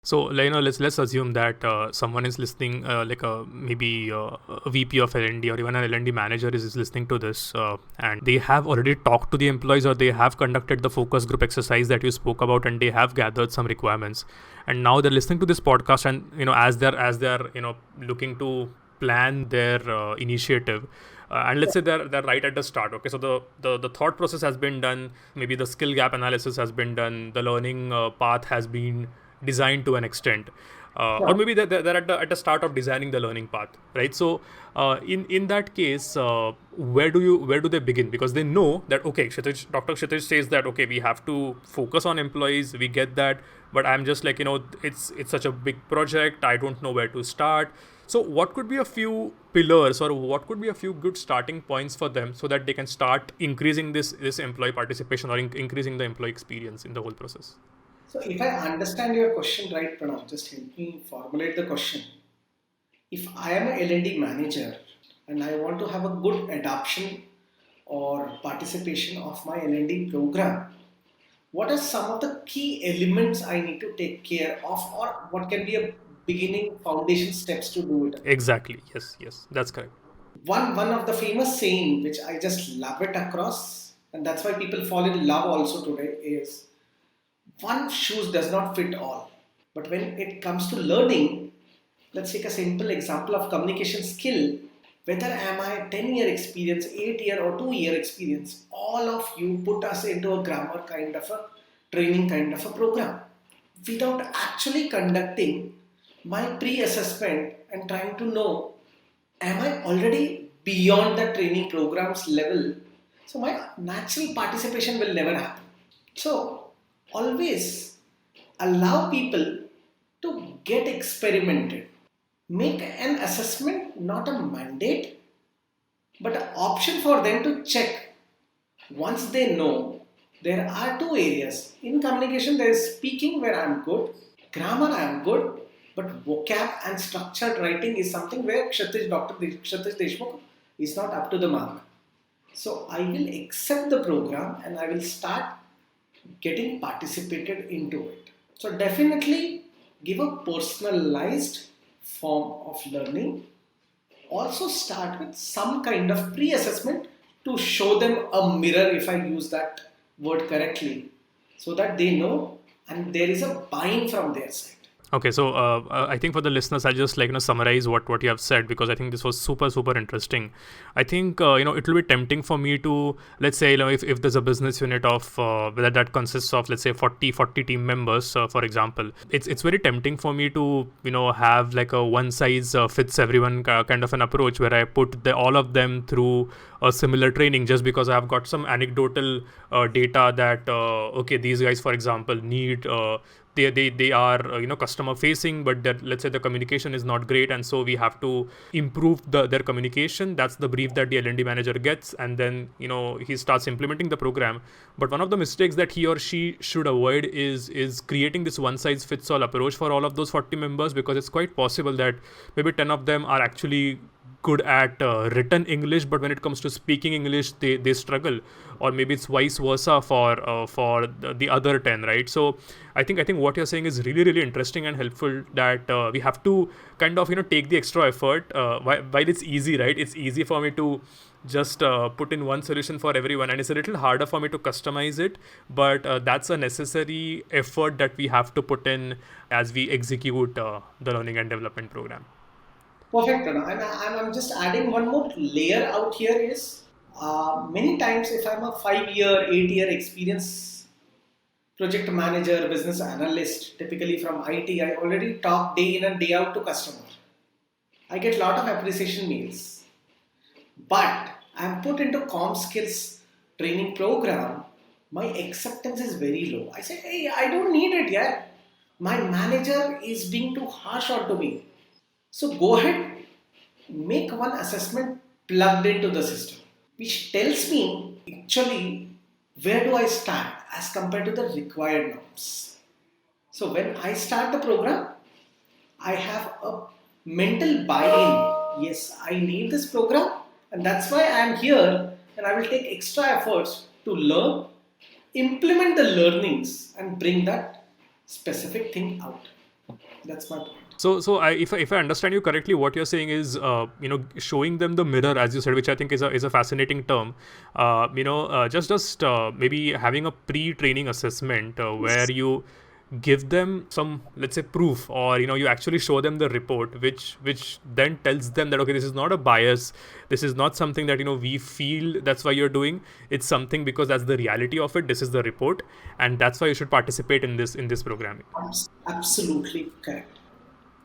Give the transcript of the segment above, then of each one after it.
So, let's assume that someone is listening, like a VP of L&D or even an L&D manager is listening to this, and they have already talked to the employees, or they have conducted the focus group exercise that you spoke about, and they have gathered some requirements, and now they're listening to this podcast, and as they're looking to plan their initiative. And let's say they're right at the start. Okay, so the thought process has been done, maybe the skill gap analysis has been done, the learning path has been designed to an extent, or Sure. maybe they're at the start of designing the learning path, right? So in that case, where do they begin? Because they know that, okay, Dr. Kshitij says that, okay, we have to focus on employees, we get that, but I'm just like, it's such a big project, I don't know where to start. So what could be a few pillars, or what could be a few good starting points for them, so that they can start increasing this employee participation, or increasing the employee experience in the whole process? So if I understand your question right, Pranav, just help me formulate the question. If I am a L&D manager and I want to have a good adoption or participation of my L&D program, what are some of the key elements I need to take care of, or what can be a beginning foundation steps to do it? Exactly. Yes, that's correct. One of the famous saying which I just love it across, and that's why people fall in love also today, is one shoes does not fit all. But when it comes to learning, let's take a simple example of communication skill. Whether am I 10-year experience, 8-year or 2-year experience, all of you put us into a grammar kind of a training kind of a program without actually conducting my pre-assessment and trying to know, am I already beyond the training program's level? So my natural participation will never happen. So always allow people to get experimented. Make an assessment not a mandate, but an option for them to check. Once they know, there are two areas. In communication, there is speaking where I'm good, grammar I'm good, but vocab and structured writing is something where Dr. Kshitij Deshmukh is not up to the mark. So I will accept the program and I will start getting participated into it. So definitely give a personalized form of learning. Also start with some kind of pre-assessment to show them a mirror, if I use that word correctly, so that they know and there is a buy-in from their side. Okay, so I think for the listeners, I'll just summarize what you have said, because I think this was super interesting. I think it will be tempting for me to, let's say, if there's a business unit of that consists of, let's say, 40 team members, for example, it's very tempting for me to have like a one size fits everyone kind of an approach, where I put all of them through a similar training, just because I've got some anecdotal data that okay, these guys, for example, need they are customer facing, but that, let's say, the communication is not great, and so we have to improve their communication. That's the brief that the L&D manager gets, and then he starts implementing the program. But one of the mistakes that he or she should avoid is creating this one size fits all approach for all of those 40 members, because it's quite possible that maybe 10 of them are actually good at written English, but when it comes to speaking English, they struggle, or maybe it's vice versa for the other 10, right? So I think what you're saying is really interesting and helpful, that we have to kind of take the extra effort, while it's easy, right? It's easy for me to just put in one solution for everyone, and it's a little harder for me to customize it, but that's a necessary effort that we have to put in as we execute the learning and development program. Perfect, Pranav. And I'm just adding one more layer out here is many times if I'm a 5-year, 8-year experience project manager, business analyst, typically from IT, I already talk day in and day out to customer. I get a lot of appreciation mails. But I'm put into com skills training program, my acceptance is very low. I say, hey, I don't need it yet. My manager is being too harsh onto me. So go ahead, make one assessment plugged into the system, which tells me actually where do I stand as compared to the required norms. So when I start the program, I have a mental buy-in. Yes, I need this program, and that's why I am here, and I will take extra efforts to learn, implement the learnings, and bring that specific thing out. That's my point. If I understand you correctly, what you're saying is, showing them the mirror, as you said, which I think is a fascinating term. Just maybe having a pre-training assessment where you give them some, let's say, proof, or you actually show them the report, which then tells them that, okay, this is not a bias, this is not something that we feel that's why you're doing. It's something because that's the reality of it. This is the report, and that's why you should participate in this programming. Absolutely correct.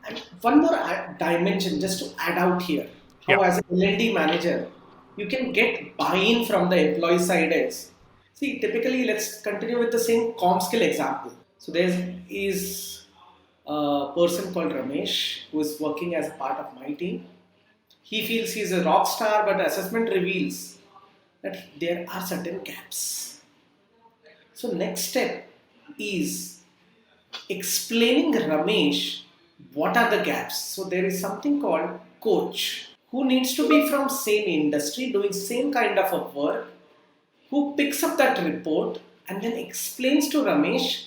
And one more dimension just to add out here, Yeah. how as an L&D manager, you can get buy-in from the employee side is, see, typically, let's continue with the same comp skill example. So there is a person called Ramesh who is working as a part of my team. He feels he's a rock star, but assessment reveals that there are certain gaps. So next step is explaining Ramesh what are the gaps. So there is something called coach who needs to be from same industry doing same kind of a work, who picks up that report and then explains to Ramesh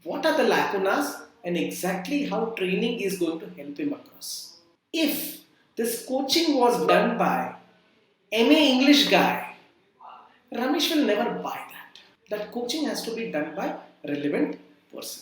what are the lacunas and exactly how training is going to help him across. If this coaching was done by MA English guy, Ramesh will never buy that. That coaching has to be done by relevant person.